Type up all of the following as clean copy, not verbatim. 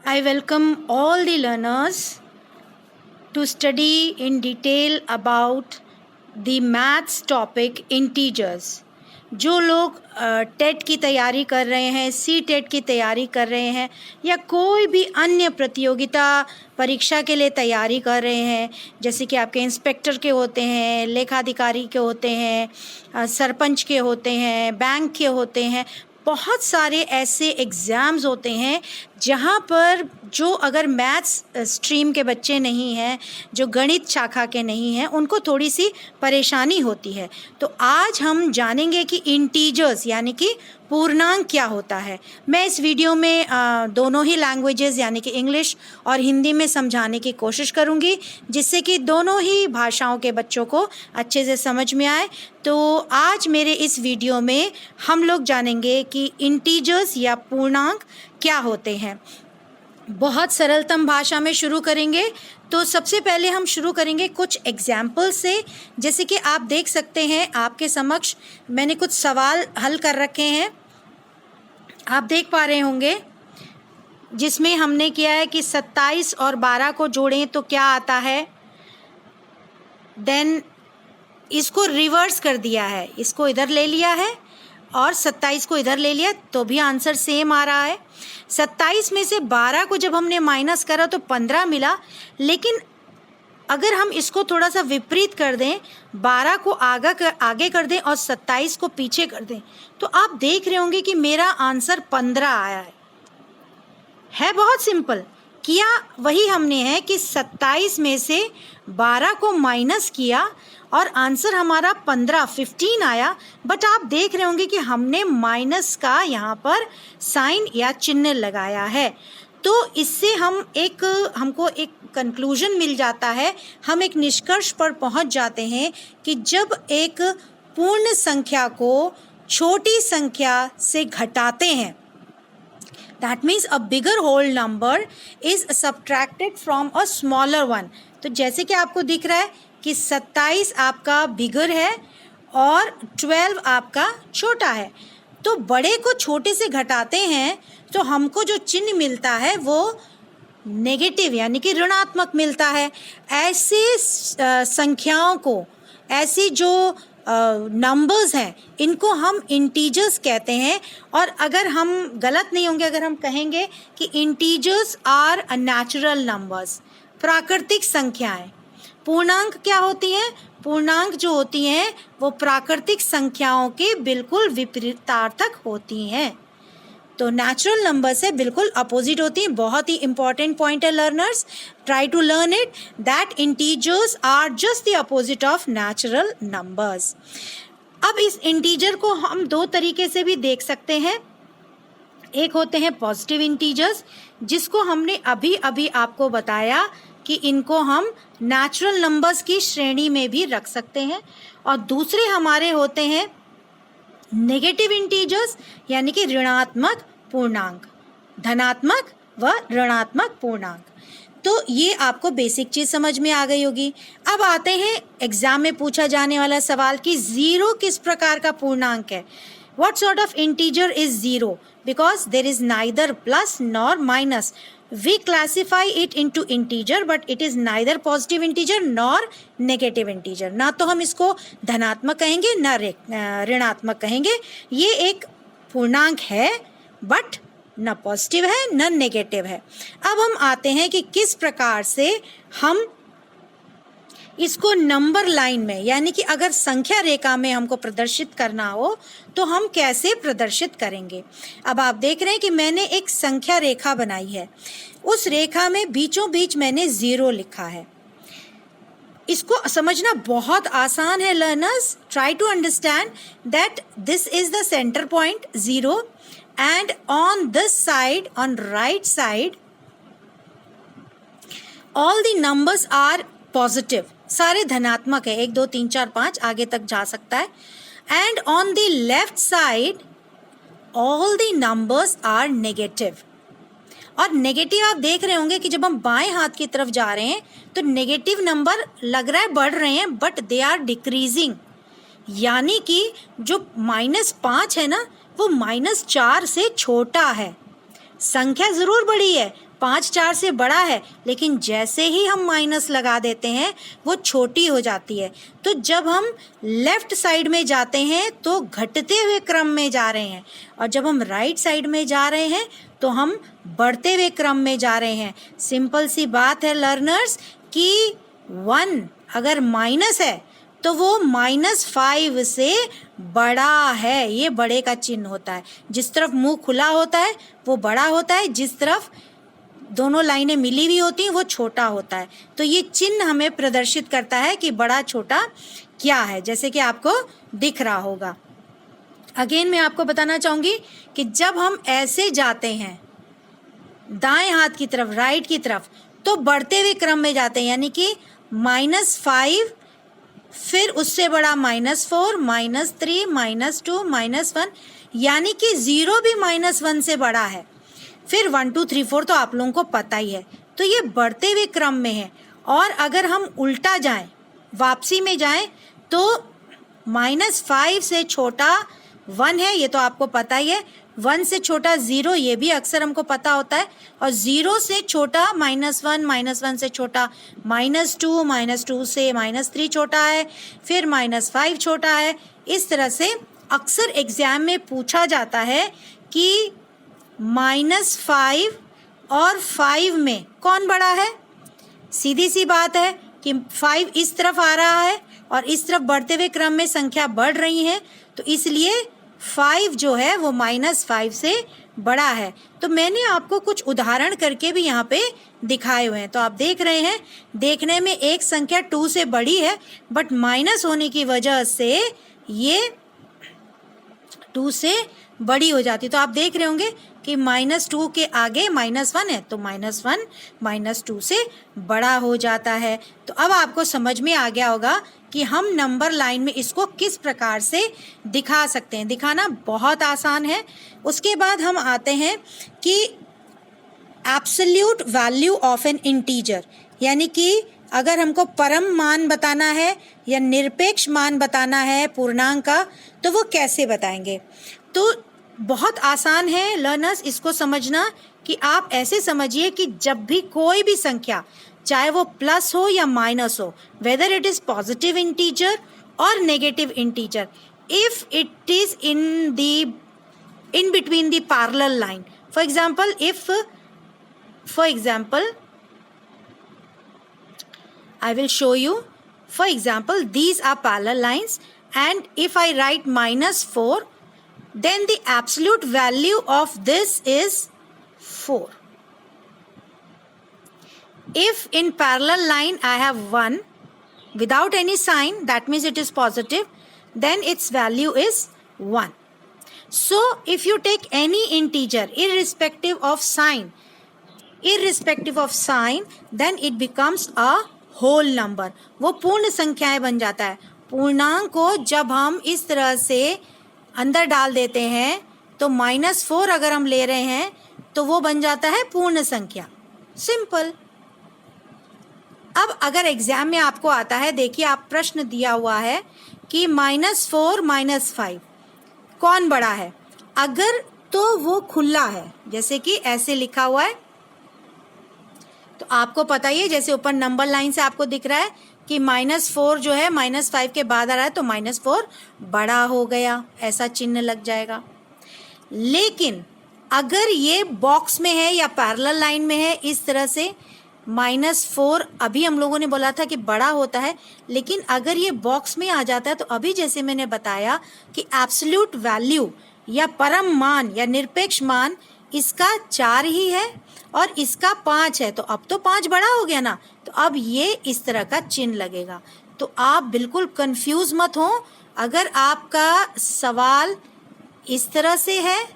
I welcome all the learners to study in detail about the maths topic integers. जो लोग TET की तैयारी कर रहे हैं, सी टेट की तैयारी कर रहे हैं या कोई भी अन्य प्रतियोगिता परीक्षा के लिए तैयारी कर रहे हैं, जैसे कि आपके इंस्पेक्टर के होते हैं, लेखाधिकारी के होते हैं, सरपंच के होते हैं, बैंक के होते हैं, बहुत सारे ऐसे एग्ज़ाम्स होते हैं जहाँ पर जो अगर मैथ्स स्ट्रीम के बच्चे नहीं हैं, जो गणित शाखा के नहीं हैं, उनको थोड़ी सी परेशानी होती है। तो आज हम जानेंगे कि इंटीजर्स यानी कि पूर्णांक क्या होता है। मैं इस वीडियो में दोनों ही लैंग्वेजेस यानी कि इंग्लिश और हिंदी में समझाने की कोशिश करूँगी, जिससे कि दोनों ही भाषाओं के बच्चों को अच्छे से समझ में आए। तो आज मेरे इस वीडियो में हम लोग जानेंगे कि इंटीजर्स या पूर्णांक क्या होते हैं। बहुत सरलतम भाषा में शुरू करेंगे। तो सबसे पहले हम शुरू करेंगे कुछ एग्जाम्पल से। जैसे कि आप देख सकते हैं, आपके समक्ष मैंने कुछ सवाल हल कर रखे हैं, आप देख पा रहे होंगे, जिसमें हमने किया है कि 27 और 12 को जोड़ें तो क्या आता है। देन इसको रिवर्स कर दिया है, इसको इधर ले लिया है और 27 को इधर ले लिया तो भी आंसर सेम आ रहा है। 27 में से 12 को जब हमने माइनस करा तो 15 मिला, लेकिन अगर हम इसको थोड़ा सा विपरीत कर दें, 12 को आगे कर दें और 27 को पीछे कर दें, तो आप देख रहे होंगे कि मेरा आंसर 15 आया है। बहुत सिंपल किया वही हमने है कि 27 में से 12 को माइनस किया और आंसर हमारा 15 आया। बट आप देख रहे होंगे कि हमने माइनस का यहाँ पर साइन या चिन्ह लगाया है। तो इससे हमको एक कंक्लूजन मिल जाता है, हम एक निष्कर्ष पर पहुँच जाते हैं कि जब एक पूर्ण संख्या को छोटी संख्या से घटाते हैं, that means a bigger whole number is subtracted from a smaller one। तो जैसे कि आपको दिख रहा है कि 27 आपका बिगर है और 12 आपका छोटा है। तो बड़े को छोटे से घटाते हैं तो हमको जो चिन्ह मिलता है वो नेगेटिव यानी कि ऋणात्मक मिलता है। ऐसे संख्याओं को, ऐसी जो नंबर्स हैं, इनको हम इंटीजर्स कहते हैं। और अगर हम गलत नहीं होंगे अगर हम कहेंगे कि इंटीजर्स आर नेचुरल नंबर्स, प्राकृतिक संख्याएं। पूर्णांक क्या होती हैं? पूर्णांक जो होती हैं वो प्राकृतिक संख्याओं के बिल्कुल विपरीतार्थक होती हैं। तो नेचुरल नंबर से बिल्कुल अपोजिट होती हैं। बहुत ही इंपॉर्टेंट पॉइंट है learners, try to learn it that integers are just the opposite of natural numbers. अब इस इंटीजर को हम दो तरीके से भी देख सकते हैं। एक होते हैं पॉजिटिव इंटीजर्स, जिसको हमने अभी अभी आपको बताया कि इनको हम नेचुरल नंबर्स की श्रेणी में भी रख सकते हैं। और दूसरे हमारे होते हैं नेगेटिव इंटीजर्स यानी कि ऋणात्मक पूर्णांक, धनात्मक व ऋणात्मक पूर्णांक। तो ये आपको बेसिक चीज़ समझ में आ गई होगी। अब आते हैं एग्जाम में पूछा जाने वाला सवाल कि ज़ीरो किस प्रकार का पूर्णांक है। What sort of integer is zero? Because there is neither plus nor minus. We classify it into integer, but it is neither positive integer nor negative integer. ना तो हम इसको धनात्मक कहेंगे ना ऋणात्मक कहेंगे। ये एक पूर्णांक है, बट ना पॉजिटिव है ना नेगेटिव है। अब हम आते हैं कि किस प्रकार से हम इसको नंबर लाइन में, यानी कि अगर संख्या रेखा में हमको प्रदर्शित करना हो तो हम कैसे प्रदर्शित करेंगे। अब आप देख रहे हैं कि मैंने एक संख्या रेखा बनाई है, उस रेखा में बीचों बीच मैंने 0 लिखा है। इसको समझना बहुत आसान है learners. Try to understand that this is the centre point 0 and on this side, on right side, all the numbers are positive, सारे धनात्मक है, 1 2 3 4 5 आगे तक जा सकता है। And on the left side all the numbers are negative. और negative आप देख रहे होंगे कि जब हम बाएं हाथ की तरफ जा रहे हैं तो नेगेटिव नंबर लग रहा है बढ़ रहे हैं, बट दे आर डिक्रीजिंग। यानी कि जो -5 है ना, वो -4 से छोटा है। संख्या ज़रूर बड़ी है 5 4 से बड़ा है, लेकिन जैसे ही हम माइनस लगा देते हैं वो छोटी हो जाती है। तो जब हम लेफ्ट साइड में जाते हैं तो घटते हुए क्रम में जा रहे हैं, और जब हम राइट साइड में जा रहे हैं तो हम बढ़ते हुए क्रम में जा रहे हैं। सिंपल सी बात है लर्नर्स कि 1 अगर माइनस है तो वो -5 से बड़ा है। ये बड़े का चिन्ह होता है। जिस तरफ मुंह खुला होता है वो बड़ा होता है, जिस तरफ दोनों लाइनें मिली हुई होती हैं वो छोटा होता है। तो ये चिन्ह हमें प्रदर्शित करता है कि बड़ा छोटा क्या है, जैसे कि आपको दिख रहा होगा। अगेन मैं आपको बताना चाहूँगी कि जब हम ऐसे जाते हैं दाएं हाथ की तरफ, राइट की तरफ, तो बढ़ते हुए क्रम में जाते हैं, यानी कि -5, फिर उससे बड़ा -4, -3, -2, -1, यानी कि 0 भी -1 से बड़ा है। फिर 1 2 3 4 तो आप लोगों को पता ही है। तो ये बढ़ते हुए क्रम में है। और अगर हम उल्टा जाएं, वापसी में जाएं, तो -5 से छोटा 1 है, ये तो आपको पता ही है। 1 से छोटा 0, ये भी अक्सर हमको पता होता है। और 0 से छोटा -1, -1 से छोटा -2, -2 से -3 छोटा है, फिर -5 छोटा है। इस तरह से अक्सर एग्जाम में पूछा जाता है कि -5 और 5 में कौन बड़ा है। सीधी सी बात है कि 5 इस तरफ आ रहा है और इस तरफ बढ़ते हुए क्रम में संख्या बढ़ रही है, तो इसलिए 5 जो है वो -5 से बड़ा है। तो मैंने आपको कुछ उदाहरण करके भी यहाँ पे दिखाए हुए हैं। तो आप देख रहे हैं, देखने में एक संख्या 2 से बड़ी है, बट माइनस होने की वजह से ये 2 से बड़ी हो जाती। तो आप देख रहे होंगे कि -2 के आगे -1 है, तो -1 -2 से बड़ा हो जाता है। तो अब आपको समझ में आ गया होगा कि हम नंबर लाइन में इसको किस प्रकार से दिखा सकते हैं। दिखाना बहुत आसान है। उसके बाद हम आते हैं कि absolute value of N integer, यानी कि अगर हमको परम मान बताना है या निरपेक्ष मान बताना है पूर्णांक का, तो वो कैसे बताएंगे। तो बहुत आसान है लर्नर्स इसको समझना, कि आप ऐसे समझिए कि जब भी कोई भी संख्या, चाहे वो प्लस हो या माइनस हो, whether it is positive integer और negative integer, if it is in between the parallel line, for example I will show you. For example, these are parallel lines, and if I write -4, then the absolute value of this is 4. If in parallel line I have 1 without any sign, that means it is positive, then its value is 1. So if you take any integer irrespective of sign, then it becomes a whole number, वो पूर्ण संख्याएं बन जाता है। पूर्णांक को जब हम इस तरह से अंदर डाल देते हैं, तो -4 अगर हम ले रहे हैं तो वो बन जाता है पूर्ण संख्या। सिंपल। अब अगर एग्जाम में आपको आता है, देखिए आप प्रश्न दिया हुआ है कि -4 -5 कौन बड़ा है, अगर तो वो खुला है, जैसे कि ऐसे लिखा हुआ है, तो आपको पता ही है, जैसे ऊपर नंबर लाइन से आपको दिख रहा है कि -4 जो है -5 के बाद आ रहा है, तो -4 बड़ा हो गया, ऐसा चिन्ह लग जाएगा। लेकिन अगर ये बॉक्स में है या पैरेलल लाइन में है, इस तरह से -4 अभी हम लोगों ने बोला था कि बड़ा होता है, लेकिन अगर ये बॉक्स में आ जाता है, तो अभी जैसे मैंने बताया कि एब्सोल्यूट वैल्यू या परम मान या निरपेक्ष मान इसका 4 ही है और इसका 5 है, तो अब तो 5 बड़ा हो गया ना, तो अब ये इस तरह का चिन्ह लगेगा। तो आप बिल्कुल कंफ्यूज मत हो। अगर आपका सवाल इस तरह से है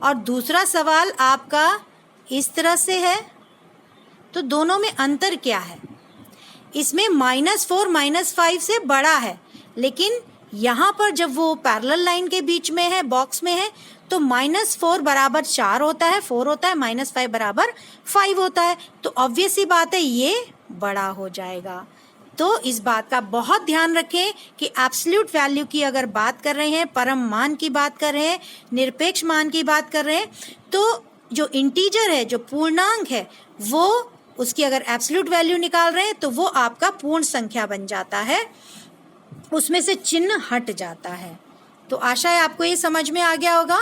और दूसरा सवाल आपका इस तरह से है, तो दोनों में अंतर क्या है। इसमें -4 -5 से बड़ा है, लेकिन यहाँ पर जब वो पैरेलल लाइन के बीच में है, बॉक्स में है, तो -4 बराबर 4 होता है, 4 होता है, -5 बराबर 5 होता है, तो ऑब्वियस सी बात है ये बड़ा हो जाएगा। तो इस बात का बहुत ध्यान रखें कि एब्सोल्यूट वैल्यू की अगर बात कर रहे हैं, परम मान की बात कर रहे हैं, निरपेक्ष मान की बात कर रहे हैं, तो जो इंटीजर है, जो पूर्णांक है, वो उसकी अगर एब्सोल्यूट वैल्यू निकाल रहे हैं तो वो आपका पूर्ण संख्या बन जाता है, उसमें से चिन्ह हट जाता है। तो आशा है आपको ये समझ में आ गया होगा।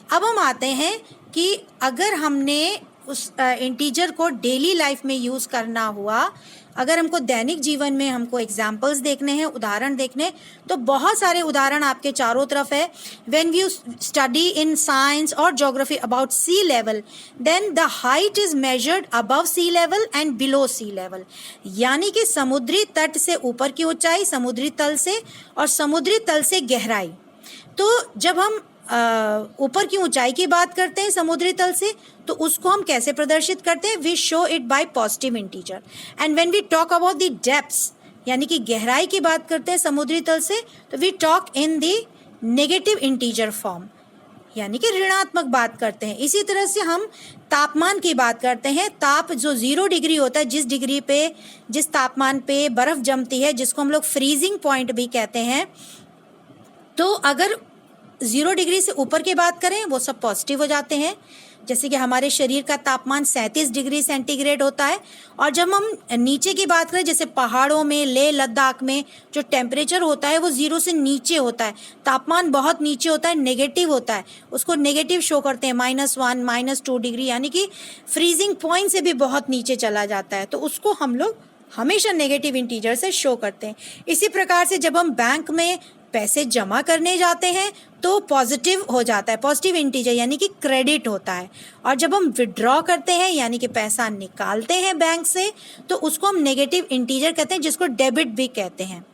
अब हम आते हैं कि अगर हमने उस इंटीजर को डेली लाइफ में यूज़ करना हुआ, अगर हमको दैनिक जीवन में हमको एग्जाम्पल्स देखने हैं, उदाहरण देखने, तो बहुत सारे उदाहरण आपके चारों तरफ है। When you study in science और geography about sea level, then the height is measured above sea level and below sea level, यानी कि समुद्री तट से ऊपर की ऊंचाई, समुद्री तल से, और समुद्री तल से गहराई। तो जब हम ऊपर की ऊंचाई की बात करते हैं समुद्री तल से, तो उसको हम कैसे प्रदर्शित करते हैं? We show it by positive integer. And when we talk about the depths, यानी कि गहराई की बात करते हैं समुद्री तल से, तो we talk in the negative integer form, यानी कि ऋणात्मक बात करते हैं। इसी तरह से हम तापमान की बात करते हैं। ताप जो 0 डिग्री होता है, जिस डिग्री पे, जिस तापमान पे बर्फ जमती है, जिसको हम लोग फ्रीजिंग पॉइंट भी कहते हैं, तो अगर 0 डिग्री से ऊपर की बात करें वो सब पॉजिटिव हो जाते हैं। जैसे कि हमारे शरीर का तापमान 37 डिग्री सेंटीग्रेड होता है। और जब हम नीचे की बात करें, जैसे पहाड़ों में, लेह लद्दाख में जो टेम्परेचर होता है वो 0 से नीचे होता है, तापमान बहुत नीचे होता है, नेगेटिव होता है, उसको नेगेटिव शो करते हैं, -1 -2 डिग्री, यानी कि फ्रीजिंग पॉइंट से भी बहुत नीचे चला जाता है, तो उसको हम लोग हमेशा नेगेटिव इंटीजर से शो करते हैं। इसी प्रकार से जब हम बैंक में पैसे जमा करने जाते हैं तो पॉजिटिव हो जाता है, पॉजिटिव इंटीजर, यानी कि क्रेडिट होता है। और जब हम विड्रॉ करते हैं, यानी कि पैसा निकालते हैं बैंक से, तो उसको हम नेगेटिव इंटीजर कहते हैं, जिसको डेबिट भी कहते हैं।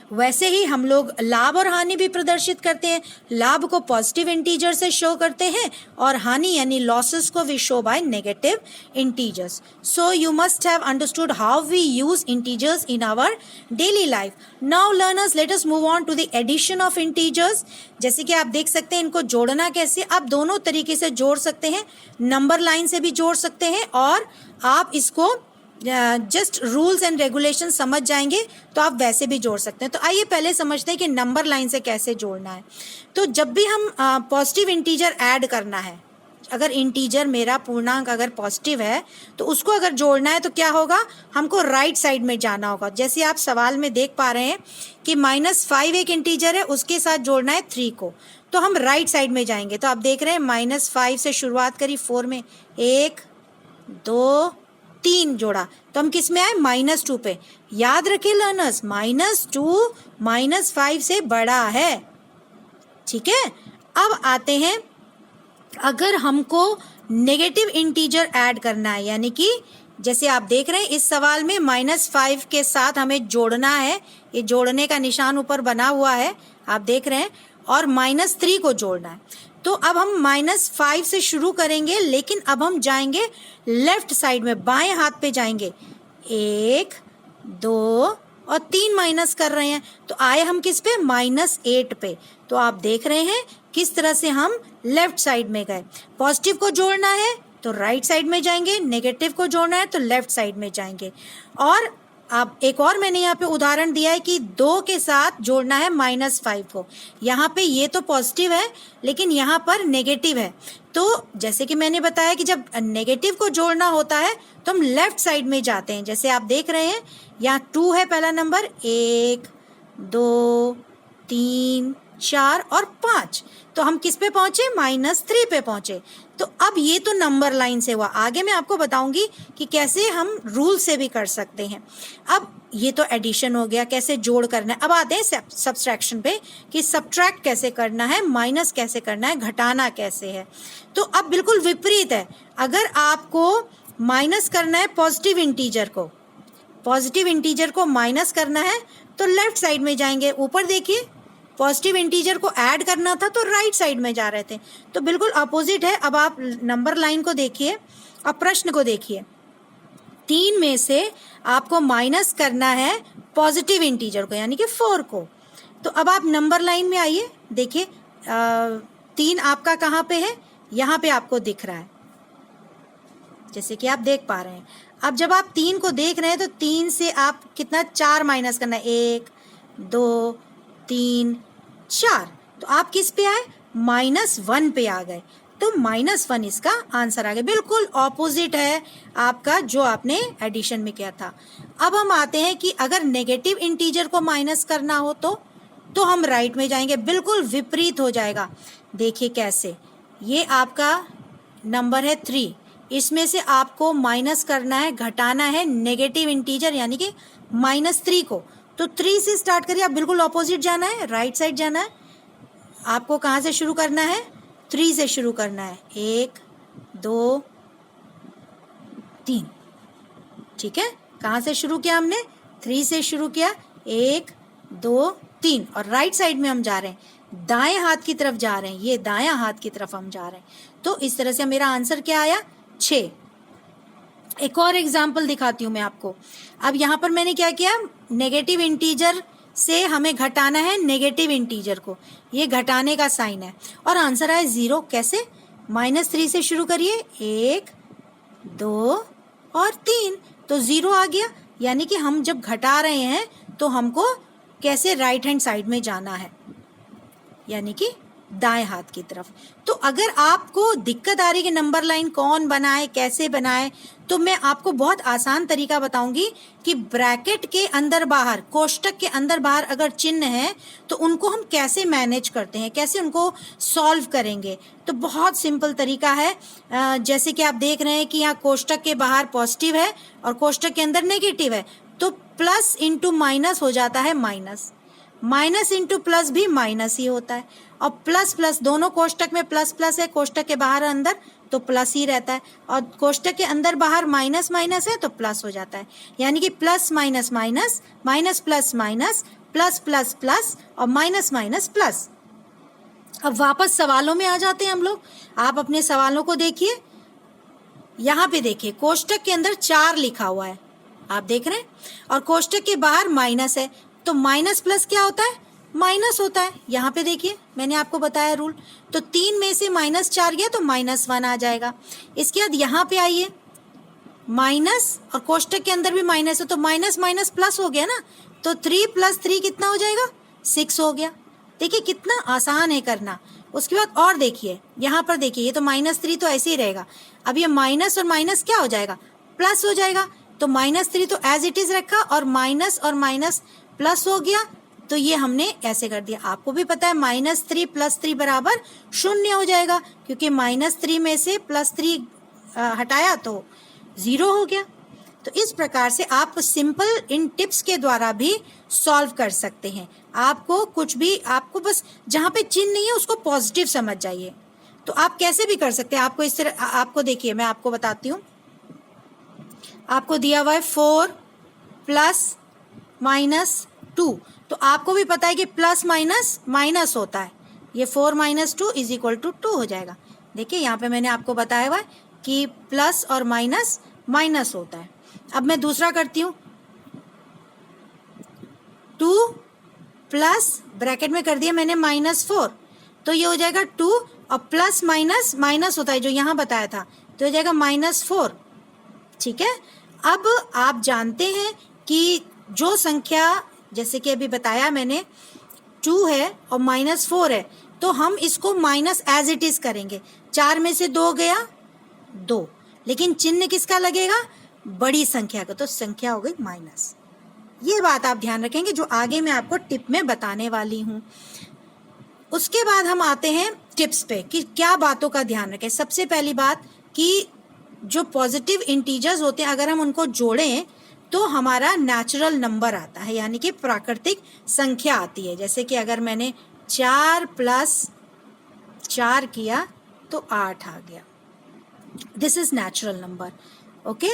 वैसे ही हम लोग लाभ और हानि भी प्रदर्शित करते हैं। लाभ को पॉजिटिव इंटीजर से शो करते हैं और हानि यानी लॉसेस को we show by negative integers. So you must have understood how we use integers in our daily life. Now learners, let us move on to the addition of integers. जैसे कि आप देख सकते हैं इनको जोड़ना कैसे। आप दोनों तरीके से जोड़ सकते हैं, नंबर लाइन से भी जोड़ सकते हैं, और आप इसको जस्ट रूल्स एंड रेगुलेशन समझ जाएंगे तो आप वैसे भी जोड़ सकते हैं। तो आइए पहले समझते हैं कि नंबर लाइन से कैसे जोड़ना है। तो जब भी हम पॉजिटिव इंटीजर ऐड करना है, अगर इंटीजर मेरा पूर्णांक अगर पॉजिटिव है तो उसको अगर जोड़ना है तो क्या होगा, हमको राइट साइड में जाना होगा। जैसे आप सवाल में देख पा रहे हैं कि -5 एक इंटीजर है, उसके साथ जोड़ना है 3 को, तो हम राइट साइड में जाएंगे। तो आप देख रहे हैं -5 से शुरुआत करी, 4 में 1 2 3 जोड़ा, तो हम किस में आए, -2 पे। याद रखिए लर्नर्स, -2 -5 से बड़ा है, ठीक है। अब आते हैं, अगर हमको नेगेटिव इंटीजर ऐड करना है, यानी कि जैसे आप देख रहे हैं इस सवाल में -5 के साथ हमें जोड़ना है, ये जोड़ने का निशान ऊपर बना हुआ है, आप देख रहे हैं, और -3 को जोड़ना है। तो अब हम -5 से शुरू करेंगे, लेकिन अब हम जाएंगे लेफ्ट साइड में, बाएं हाथ पे जाएंगे। 1 2 और 3 माइनस कर रहे हैं, तो आए हम किस पे, -8 पे। तो आप देख रहे हैं किस तरह से हम लेफ्ट साइड में गए। पॉजिटिव को जोड़ना है तो राइट साइड में जाएंगे, नेगेटिव को जोड़ना है तो लेफ्ट साइड में जाएंगे। और अब एक और मैंने यहाँ पे उदाहरण दिया है कि 2 के साथ जोड़ना है -5 को। यहाँ पे ये तो पॉजिटिव है लेकिन यहाँ पर नेगेटिव है, तो जैसे कि मैंने बताया कि जब नेगेटिव को जोड़ना होता है तो हम लेफ्ट साइड में जाते हैं। जैसे आप देख रहे हैं यहाँ 2 है पहला नंबर, 1 2 3 4 और 5, तो हम किस पे पहुंचे, -3 पे पहुंचे। तो अब ये तो नंबर लाइन से हुआ, आगे मैं आपको बताऊंगी कि कैसे हम रूल से भी कर सकते हैं। अब ये तो एडिशन हो गया, कैसे जोड़ करना है। अब आते हैं सब्सट्रैक्शन पे कि सब्ट्रैक्ट कैसे करना है, माइनस कैसे करना है, घटाना कैसे है। तो अब बिल्कुल विपरीत है, अगर आपको माइनस करना है पॉजिटिव इंटीजर को माइनस करना है तो लेफ्ट साइड में जाएंगे। ऊपर देखिए, पॉजिटिव इंटीजर को ऐड करना था तो राइट साइड में जा रहे थे, तो बिल्कुल अपोजिट है। अब आप नंबर लाइन को देखिए, अब प्रश्न को देखिए, 3 में से आपको माइनस करना है पॉजिटिव इंटीजर को, यानी कि 4 को। तो अब आप नंबर लाइन में आइए, देखिए 3 आपका कहाँ पे है, यहाँ पे आपको दिख रहा है, जैसे कि आप देख पा रहे हैं। अब जब आप 3 को देख रहे हैं तो 3 से आप कितना, 4 माइनस करना है, 1 2 3 4, तो आप किस पे आए, -1 पे आ गए। तो -1 इसका आंसर आ गया, बिल्कुल ऑपोजिट है आपका जो आपने एडिशन में किया था। अब हम आते हैं कि अगर नेगेटिव इंटीजर को माइनस करना हो तो हम राइट में जाएंगे, बिल्कुल विपरीत हो जाएगा। देखिए कैसे, ये आपका नंबर है 3, इसमें से आपको माइनस करना है, घटाना है नेगेटिव इंटीजर यानी कि -3 को। तो 3 से स्टार्ट करिए, आप बिल्कुल ऑपोजिट जाना है, राइट साइड जाना है। आपको कहाँ से शुरू करना है? 3 से शुरू करना है। 1 2 3, ठीक है। कहाँ से शुरू किया हमने? 3 से शुरू किया। 1 2 3, और राइट साइड में हम जा रहे हैं, दाएं हाथ की तरफ जा रहे हैं, ये दायां हाथ की तरफ हम जा रहे हैं। तो इस तरह से मेरा आंसर क्या आया? 6। एक और एग्जाम्पल दिखाती हूँ मैं आपको। अब यहाँ पर मैंने क्या किया, नेगेटिव इंटीजर से हमें घटाना है नेगेटिव इंटीजर को, ये घटाने का साइन है, और आंसर आया 0। कैसे? -3 से शुरू करिए, 1 2 और 3, तो 0 आ गया। यानी कि हम जब घटा रहे हैं तो हमको कैसे राइट हैंड साइड में जाना है, यानी कि दाएं हाथ की तरफ। तो अगर आपको दिक्कत आ रही है कि नंबर लाइन कौन बनाए, कैसे बनाए, तो मैं आपको बहुत आसान तरीका बताऊंगी कि ब्रैकेट के अंदर बाहर, कोष्टक के अंदर बाहर अगर चिन्ह है तो उनको हम कैसे मैनेज करते हैं, कैसे उनको सॉल्व करेंगे। तो बहुत सिंपल तरीका है। जैसे कि आप देख रहे हैं कि यहाँ कोष्टक के बाहर पॉजिटिव है और कोष्टक के अंदर नेगेटिव है, तो प्लस इंटू माइनस हो जाता है माइनस, माइनस इंटू प्लस भी माइनस ही होता है, और प्लस प्लस दोनों कोष्टक में प्लस प्लस है, कोष्टक के बाहर अंदर तो प्लस ही रहता है, और कोष्टक के अंदर बाहर माइनस माइनस है तो प्लस हो जाता है। यानी कि plus minus minus, minus plus minus, plus plus plus और माइनस माइनस प्लस। अब वापस सवालों में आ जाते हैं हम लोग। आप अपने सवालों को देखिए, यहाँ पे देखिए कोष्टक के अंदर 4 लिखा हुआ है, आप देख रहे हैं, और कोष्टक के बाहर माइनस है, तो माइनस प्लस क्या होता है? माइनस होता है। यहाँ पे देखिए मैंने आपको बताया रूल, तो 3 में से -4 गया तो -1 आ जाएगा। इसके बाद यहाँ पे आइए, माइनस और कोष्टक के अंदर भी माइनस है, तो माइनस माइनस प्लस हो गया ना, तो 3 + 3 कितना हो जाएगा? 6 हो गया। देखिए कितना आसान है करना। उसके बाद और देखिए, यहाँ पर देखिए, ये तो -3 तो ऐसे ही रहेगा। अब ये माइनस और माइनस क्या हो जाएगा? प्लस हो जाएगा। तो -3 तो एज इट इज रखा, और माइनस प्लस हो गया, तो ये हमने ऐसे कर दिया। आपको भी पता है -3 + 3 बराबर 0 हो जाएगा, क्योंकि -3 में से +3 हटाया तो 0 हो गया। तो इस प्रकार से आप सिंपल इन टिप्स के द्वारा भी सॉल्व कर सकते हैं। आपको कुछ भी, आपको बस जहाँ पे चिन्ह नहीं है उसको पॉजिटिव समझ जाइए, तो आप कैसे भी कर सकते हैं। आपको इस तरह, आपको देखिए मैं आपको बताती हूँ। आपको दिया हुआ है 4 + -2, तो आपको भी पता है कि प्लस माइनस माइनस होता है, ये 4 - 2 = 2 हो जाएगा। देखिए यहाँ पे मैंने आपको बताया हुआ है कि प्लस और माइनस माइनस होता है। अब मैं दूसरा करती हूँ, 2 प्लस ब्रैकेट में कर दिया मैंने -4, तो ये हो जाएगा 2, और प्लस माइनस माइनस होता है जो यहाँ बताया था, तो हो जाएगा -4। ठीक है। अब आप जानते हैं कि जो संख्या, जैसे कि अभी बताया मैंने, 2 है और -4 है, तो हम इसको माइनस एज इट इज करेंगे। 4 में से 2 गया 2, लेकिन चिन्ह किसका लगेगा? बड़ी संख्या का, तो संख्या हो गई माइनस। ये बात आप ध्यान रखेंगे जो आगे मैं आपको टिप में बताने वाली हूँ। उसके बाद हम आते हैं टिप्स पे कि क्या बातों का ध्यान रखें। सबसे पहली बात कि जो पॉजिटिव इंटीजर्स होते हैं, अगर हम उनको जोड़ें तो हमारा नेचुरल नंबर आता है, यानी कि प्राकृतिक संख्या आती है। जैसे कि अगर मैंने 4 + 4 किया तो 8 आ गया, this is natural number. Okay,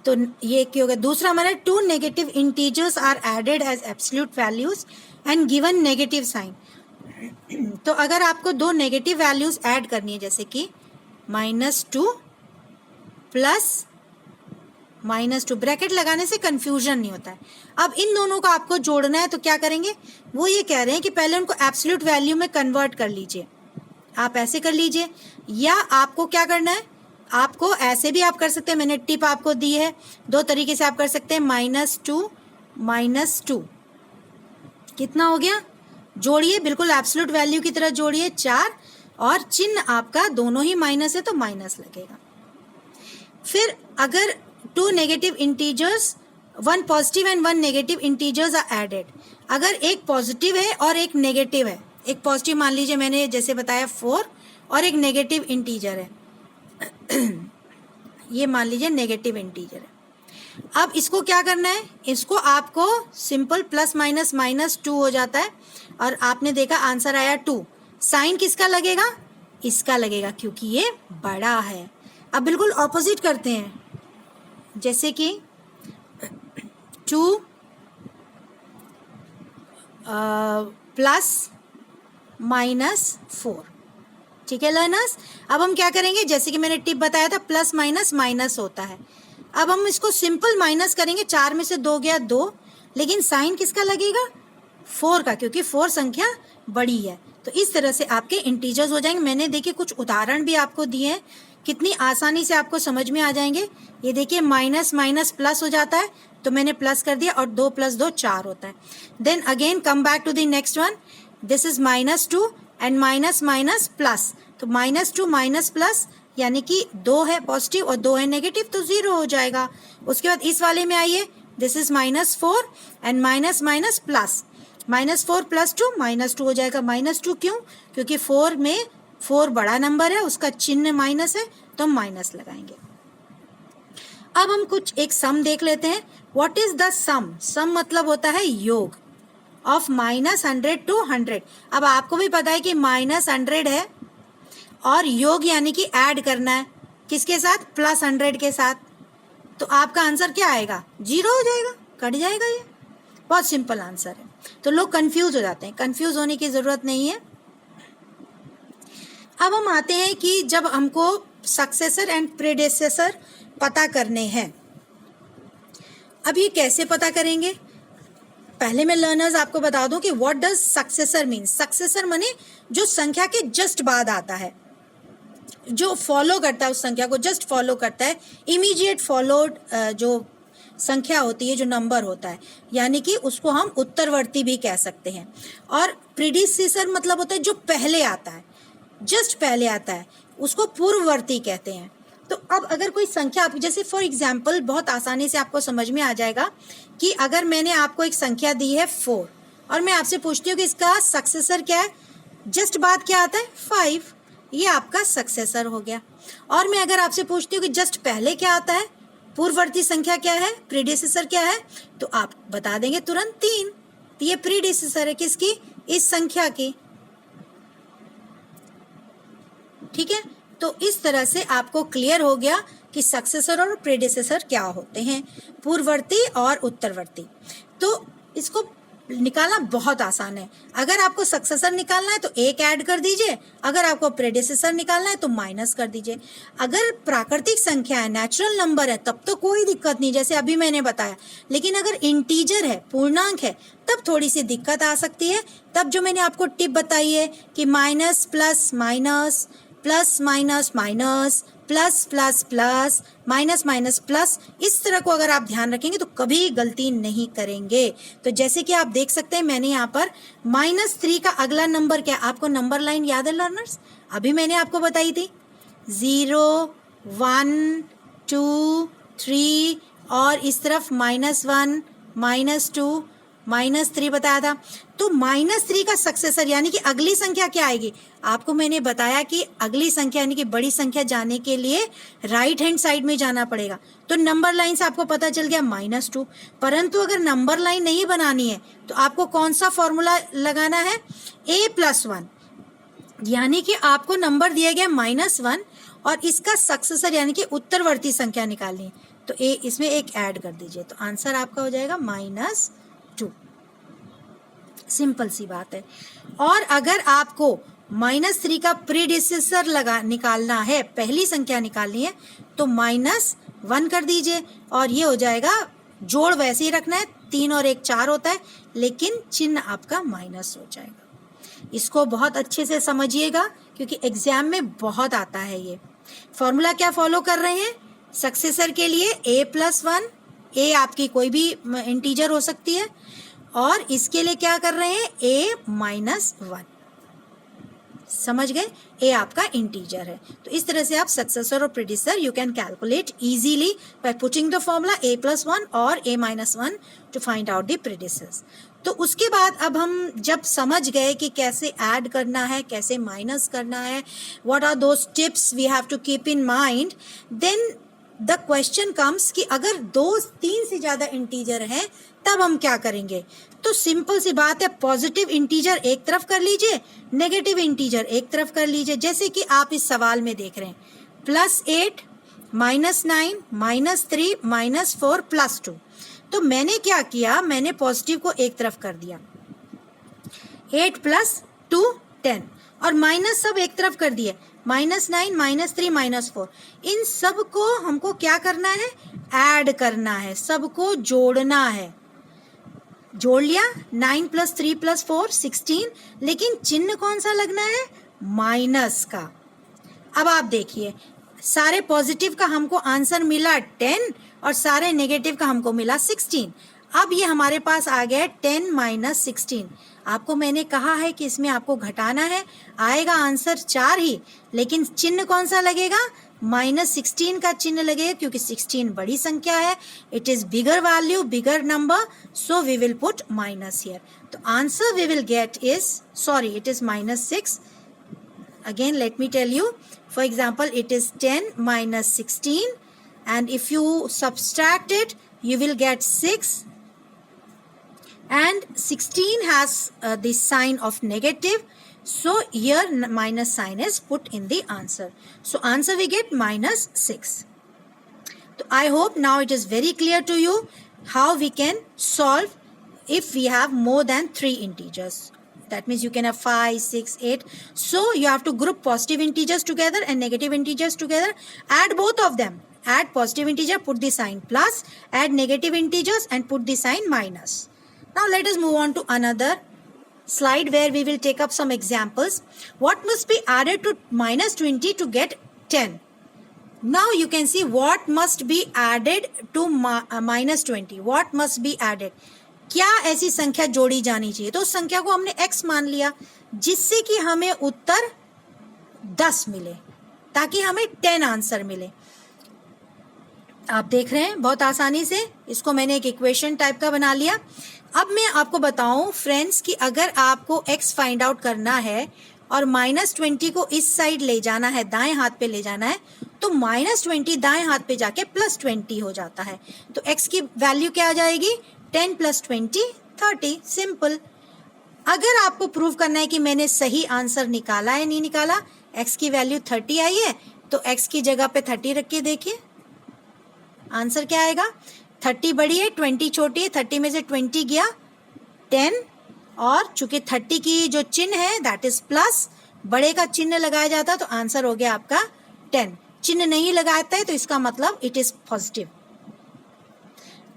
तो ये क्या हो गया? दूसरा हमारा 2 negative integers are added as absolute values and given negative sign. तो अगर आपको 2 नेगेटिव वैल्यूज ऐड करनी है, जैसे कि -2 + -2, ब्रैकेट लगाने से कंफ्यूजन नहीं होता है। अब इन दोनों को आपको जोड़ना है, तो क्या करेंगे? वो ये कह रहे हैं कि पहले उनको एब्सोल्यूट वैल्यू में कन्वर्ट कर लीजिए। आप ऐसे कर लीजिए, या आपको क्या करना है, आपको ऐसे भी आप कर सकते हैं। मैंने टिप आपको दी है, 2 तरीके से आप कर सकते हैं। -2 -2 कितना हो गया? जोड़िए, बिल्कुल एब्सोल्यूट वैल्यू की तरह जोड़िए। 4 और चिन्ह आपका दोनों ही माइनस है तो माइनस लगेगा। फिर अगर two negative integers, one positive and one negative integers are added, अगर एक पॉजिटिव है और एक नेगेटिव है, एक पॉजिटिव मान लीजिए मैंने जैसे बताया 4 और एक नेगेटिव इंटीजर है ये मान लीजिए नेगेटिव इंटीजर है। अब इसको क्या करना है, इसको आपको सिंपल प्लस माइनस माइनस 2 हो जाता है और आपने देखा आंसर आया 2। साइन किसका लगेगा, इसका लगेगा क्योंकि ये बड़ा है। अब बिल्कुल ऑपोजिट करते हैं, जैसे कि 2 प्लस माइनस 4। ठीक है लर्नर्स, अब हम क्या करेंगे, जैसे कि मैंने टिप बताया था प्लस माइनस माइनस होता है। अब हम इसको सिंपल माइनस करेंगे, 4 में से 2 गया 2, लेकिन साइन किसका लगेगा, 4 का, क्योंकि 4 संख्या बड़ी है। तो इस तरह से आपके इंटीजर्स हो जाएंगे। मैंने देखिए कुछ उदाहरण भी आपको दिए हैं, कितनी आसानी से आपको समझ में आ जाएंगे। ये देखिए माइनस माइनस प्लस हो जाता है तो मैंने प्लस कर दिया और 2 + 2 4 होता है। Then again come back to the next one, this is -2 and minus minus plus, तो -2 माइनस प्लस यानी कि 2 है पॉजिटिव और 2 है नेगेटिव तो 0 हो जाएगा। उसके बाद इस वाले में आइए, this is -4 and minus minus plus, -4 + 2 -2 हो जाएगा। -2 क्यों, क्योंकि 4 में 4 बड़ा नंबर है, उसका चिन्ह माइनस है तो हम माइनस लगाएंगे। अब हम कुछ एक सम देख लेते हैं। व्हाट इज द सम, सम मतलब होता है योग ऑफ -100 to 100। अब आपको भी पता है कि -100 है और योग यानी कि ऐड करना है किसके साथ, +100 के साथ, तो आपका आंसर क्या आएगा, 0 हो जाएगा, कट जाएगा। ये बहुत सिंपल आंसर है। तो लोग कंफ्यूज हो जाते हैं, कंफ्यूज होने की जरूरत नहीं है। अब हम आते हैं कि जब हमको सक्सेसर एंड प्रेडेसेसर पता करने हैं, अब ये कैसे पता करेंगे। पहले मैं लर्नर्स आपको बता दूं कि what does successor mean. Successor माने जो संख्या के जस्ट बाद आता है, जो फॉलो करता है उस संख्या को, जस्ट फॉलो करता है, इमीडिएट फॉलोड जो संख्या होती है, जो नंबर होता है, यानी कि उसको हम उत्तरवर्ती भी कह सकते हैं। और प्रीडिसेसर मतलब होता है जो पहले आता है, जस्ट पहले आता है, उसको पूर्ववर्ती कहते हैं। तो अब अगर कोई संख्या आप, जैसे फॉर एग्जाम्पल बहुत आसानी से आपको समझ में आ जाएगा कि अगर मैंने आपको एक संख्या दी है 4 और मैं आपसे पूछती हूँ कि इसका सक्सेसर क्या है, जस्ट बाद क्या आता है 5, ये आपका सक्सेसर हो गया। और मैं अगर आपसे पूछती हूँ कि जस्ट पहले क्या आता है, पूर्ववर्ती संख्या क्या है, प्रीडिसेसर क्या है, तो आप बता देंगे तुरंत 3, तो ये प्रीडिसेसर है किसकी, इस संख्या की। ठीक है, तो इस तरह से आपको क्लियर हो गया कि सक्सेसर और प्रेडिसेसर क्या होते हैं, पूर्ववर्ती और उत्तरवर्ती। तो इसको निकालना बहुत आसान है। अगर आपको सक्सेसर निकालना है तो 1 ऐड कर दीजिए, अगर आपको प्रेडिसेसर निकालना है तो माइनस कर दीजिए। अगर प्राकृतिक संख्या है, नेचुरल नंबर है, तब तो कोई दिक्कत नहीं, जैसे अभी मैंने बताया। लेकिन अगर इंटीजर है, पूर्णांक है, तब थोड़ी सी दिक्कत आ सकती है। तब जो मैंने आपको टिप बताई है कि minus plus minus, plus minus minus, plus plus plus, minus minus plus, इस तरह को अगर आप ध्यान रखेंगे तो कभी गलती नहीं करेंगे। तो जैसे कि आप देख सकते हैं मैंने यहाँ पर -3 का अगला नंबर क्या, आपको नंबर लाइन याद है लर्नर्स, अभी मैंने आपको बताई थी 0 1 2 3 और इस तरफ -1 -2 -3 बताया था। तो -3 का सक्सेसर यानी कि अगली संख्या क्या आएगी, आपको मैंने बताया कि अगली संख्या यानी कि बड़ी संख्या जाने के लिए राइट हैंड साइड में जाना पड़ेगा। तो नंबर लाइन से आपको पता चल गया -2। परंतु अगर नंबर लाइन नहीं बनानी है तो आपको कौन सा फॉर्मूला लगाना है, a+1, यानी कि आपको नंबर दिया गया -1 और इसका सक्सेसर यानी कि उत्तरवर्ती संख्या निकालनी है, तो इसमें 1 ऐड कर दीजिए, तो आंसर आपका हो जाएगा -2। सिंपल सी बात है। और अगर आपको -3 का प्रीडिसेसर निकालना है, पहली संख्या निकालनी है, तो -1 कर दीजिए और ये हो जाएगा, जोड़ वैसे ही रखना है, 3 और 1 4 होता है, लेकिन चिन्ह आपका माइनस हो जाएगा। इसको बहुत अच्छे से समझिएगा क्योंकि एग्जाम में बहुत आता है। ये फॉर्मूला क्या फॉलो कर रहे हैं, सक्सेसर के लिए a+1, a आपकी कोई भी इंटीजर हो सकती है, और इसके लिए क्या कर रहे हैं a-1। समझ गए, ए आपका इंटीजर है। तो इस तरह से आप सक्सेसर और predecessor you can calculate easily by putting the formula a+1 और a-1 to find out the predecessors. तो उसके बाद अब हम जब समझ गए कि कैसे ऐड करना है, कैसे माइनस करना है, what are those tips we have to keep in mind, then the question comes कि अगर 2-3 से ज़्यादा इंटीजर हैं तब हम क्या करेंगे। तो सिंपल सी बात है, पॉजिटिव इंटीजर एक तरफ कर लीजिए, नेगेटिव इंटीजर एक तरफ कर लीजिए। जैसे कि आप इस सवाल में देख रहे हैं, +8, -9, -3, -4, +2। तो मैंने क्या किया, मैंने पॉजिटिव को एक तरफ कर दिया, 8 + 2 10, और माइनस सब एक तरफ कर दिए, -9, -3, -4। इन सब को हमको क्या करना है, ऐड करना है, सबको जोड़ना है। जोड़ लिया, 9 + 3 + 4 16, लेकिन चिन्ह कौन सा लगना है, माइनस का। अब आप देखिए, सारे पॉजिटिव का हमको आंसर मिला 10 और सारे नेगेटिव का हमको मिला 16। अब ये हमारे पास आ गया 10 - 16। आपको मैंने कहा है कि इसमें आपको घटाना है, आएगा आंसर 4 ही, लेकिन चिन्ह कौन सा लगेगा, -16 का चिन्ह लगेगा, क्योंकि 16 बड़ी संख्या है, it is bigger value, bigger number, so we will put minus here. तो answer we will get is, sorry, it is -6। Again let me tell you, for example, it is 10 - 16, and if you subtract it, you will get 6, and 16 has the sign of negative, so here minus sign is put in the answer. So answer we get -6. So I hope now it is very clear to you how we can solve if we have more than 3 integers. That means you can have 5, 6, 8. So you have to group positive integers together and negative integers together. Add both of them. Add positive integer, put the sign plus. Add negative integers and put the sign minus. Now let us move on to another slide where we will take up some examples. What must be added to -20 to get 10? Now you can see what must be added to -20. What must be added? क्या ऐसी संख्या जोड़ी जानी चाहिए। तो उस संख्या को हमने x मान लिया, जिससे कि हमें उत्तर 10 मिले, ताकि हमें 10 आंसर मिले। आप देख रहे हैं बहुत आसानी से, इसको मैंने एक इक्वेशन टाइप का बना लिया। अब मैं आपको बताऊं फ्रेंड्स कि अगर आपको x फाइंड आउट करना है और -20 को इस साइड ले जाना है, दाएं हाथ पे ले जाना है, तो -20 दाएं हाथ पे जाके +20 हो जाता है। तो x की वैल्यू क्या आ जाएगी, 10 + 20 30, सिंपल। अगर आपको प्रूव करना है कि मैंने सही आंसर निकाला है, नहीं निकाला, x की वैल्यू 30 आई है, तो x की जगह पे 30 रख के देखिए, आंसर क्या आएगा। 30 बड़ी है, 20 छोटी है, 30 में से 20 गया 10, और चूंकि 30 की जो चिन्ह है दैट इज प्लस, बड़े का चिन्ह लगाया जाता है तो आंसर हो गया आपका 10। चिन्ह नहीं लगाता है तो इसका मतलब it is positive.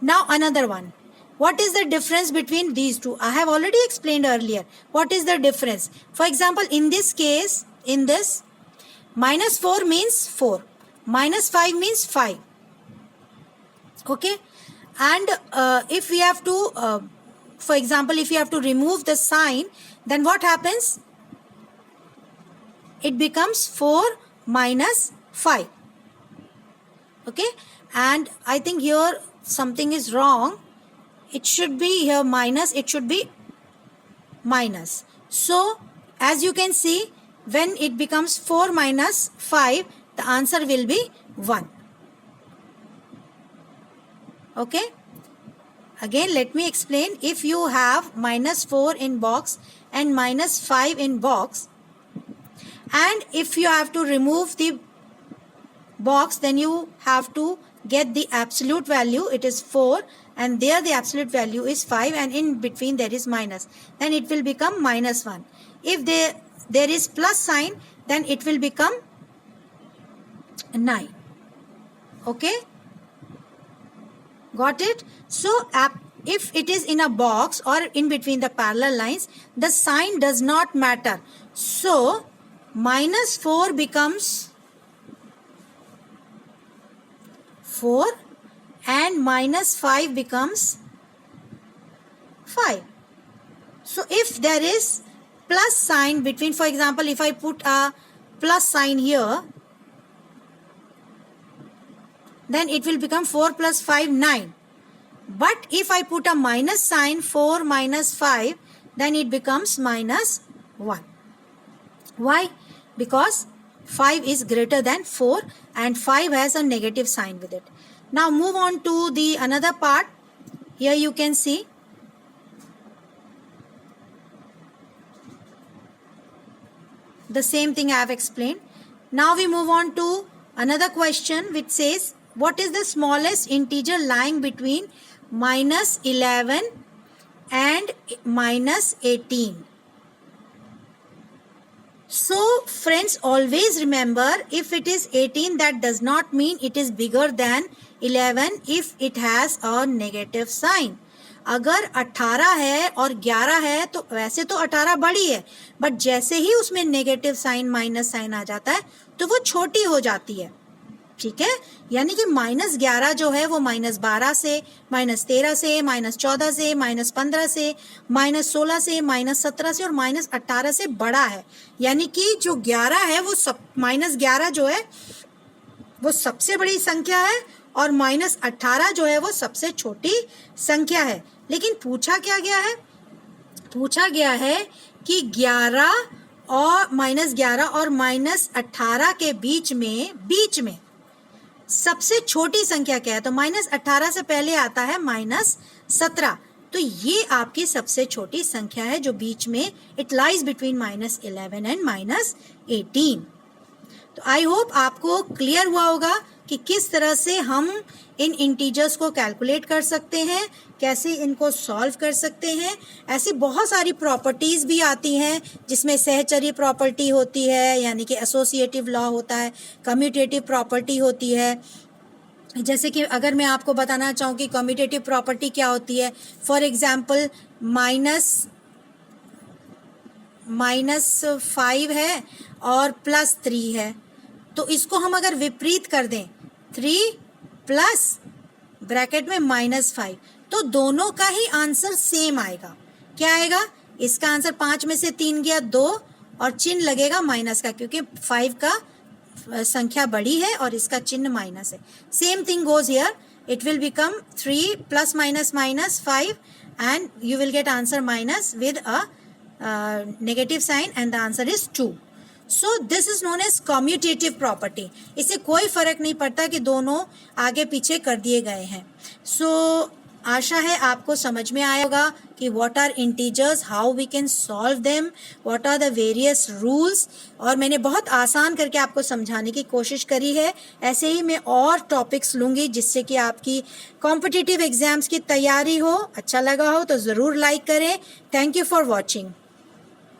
Now another one, what is the difference between these two? I have already explained earlier what is the difference. For example, in this case, in this, -4 means 4, -5 means 5, okay, and if we have to for example, if you have to remove the sign, then what happens, it becomes 4 - 5, okay, and I think here something is wrong. It should be here minus, it should be minus. So as you can see, when it becomes 4 - 5, the answer will be 1. Okay, again let me explain. If you have -4 in box and -5 in box, and if you have to remove the box, then you have to get the absolute value, it is 4, and there the absolute value is 5, and in between there is minus, then it will become -1. If there is plus sign, then it will become 9. Okay, got it? So if it is in a box or in between the parallel lines, the sign does not matter. So -4 becomes 4 and -5 becomes 5. So if there is plus sign between, for example, if I put a plus sign here, then it will become 4 plus 5, 9. But if I put a minus sign, 4 minus 5, then it becomes minus 1. Why? Because 5 is greater than 4 and 5 has a negative sign with it. Now move on to the another part. Here you can see the same thing I have explained. Now we move on to another question which says, what is the smallest integer lying between minus 11 and minus 18? So friends, always remember, if it is 18, that does not mean it is bigger than 11 if it has a negative sign. अगर 18 है और 11 है तो वैसे तो 18 बड़ी है, but जैसे ही उसमें नेगेटिव साइन माइनस साइन आ जाता है तो वो छोटी हो जाती है. ठीक है, यानी कि -11 जो है वो -12 से, -13 से, -14 से, -15 से, -16 से, -17 से और -18 से बड़ा है. यानी कि जो 11 है वो -11 जो है वो सबसे बड़ी संख्या है और -18 जो है वो सबसे छोटी संख्या है. लेकिन पूछा क्या गया है? पूछा गया है कि 11 और -11 और -18 के बीच में सबसे छोटी संख्या क्या है? तो -18 से पहले आता है -17. तो ये आपकी सबसे छोटी संख्या है जो बीच में, इट लाइज बिटवीन -11 एंड -18. तो आई होप आपको क्लियर हुआ होगा कि किस तरह से हम इन इंटीजर्स को कैलकुलेट कर सकते हैं, कैसे इनको सॉल्व कर सकते हैं. ऐसी बहुत सारी प्रॉपर्टीज़ भी आती हैं जिसमें सहचर्य प्रॉपर्टी होती है, यानी कि एसोसिएटिव लॉ होता है, कम्यूटेटिव प्रॉपर्टी होती है. जैसे कि अगर मैं आपको बताना चाहूँ कि कम्यूटेटिव प्रॉपर्टी क्या होती है, फॉर एग्जांपल -5 है और +3 है, तो इसको हम अगर विपरीत कर दें 3 प्लस ब्रैकेट में -5, तो दोनों का ही आंसर सेम आएगा. क्या आएगा? इसका आंसर 5 में से 3 गया 2 और चिन्ह लगेगा माइनस का, क्योंकि 5 का संख्या बड़ी है और इसका चिन्ह माइनस है. Same thing goes here, it will become 3 plus minus -5 and you will get answer minus with a negative sign and the answer is 2. So this is known as commutative property. इससे कोई फर्क नहीं पड़ता कि दोनों आगे पीछे कर दिए गए हैं. सो आशा है आपको समझ में आया होगा कि what are integers, how we can solve them, what are the various rules. और मैंने बहुत आसान करके आपको समझाने की कोशिश करी है. ऐसे ही मैं और टॉपिक्स लूँगी जिससे कि आपकी कॉम्पिटिटिव एग्जाम्स की तैयारी हो. अच्छा लगा हो तो ज़रूर लाइक करें. Thank you for watching.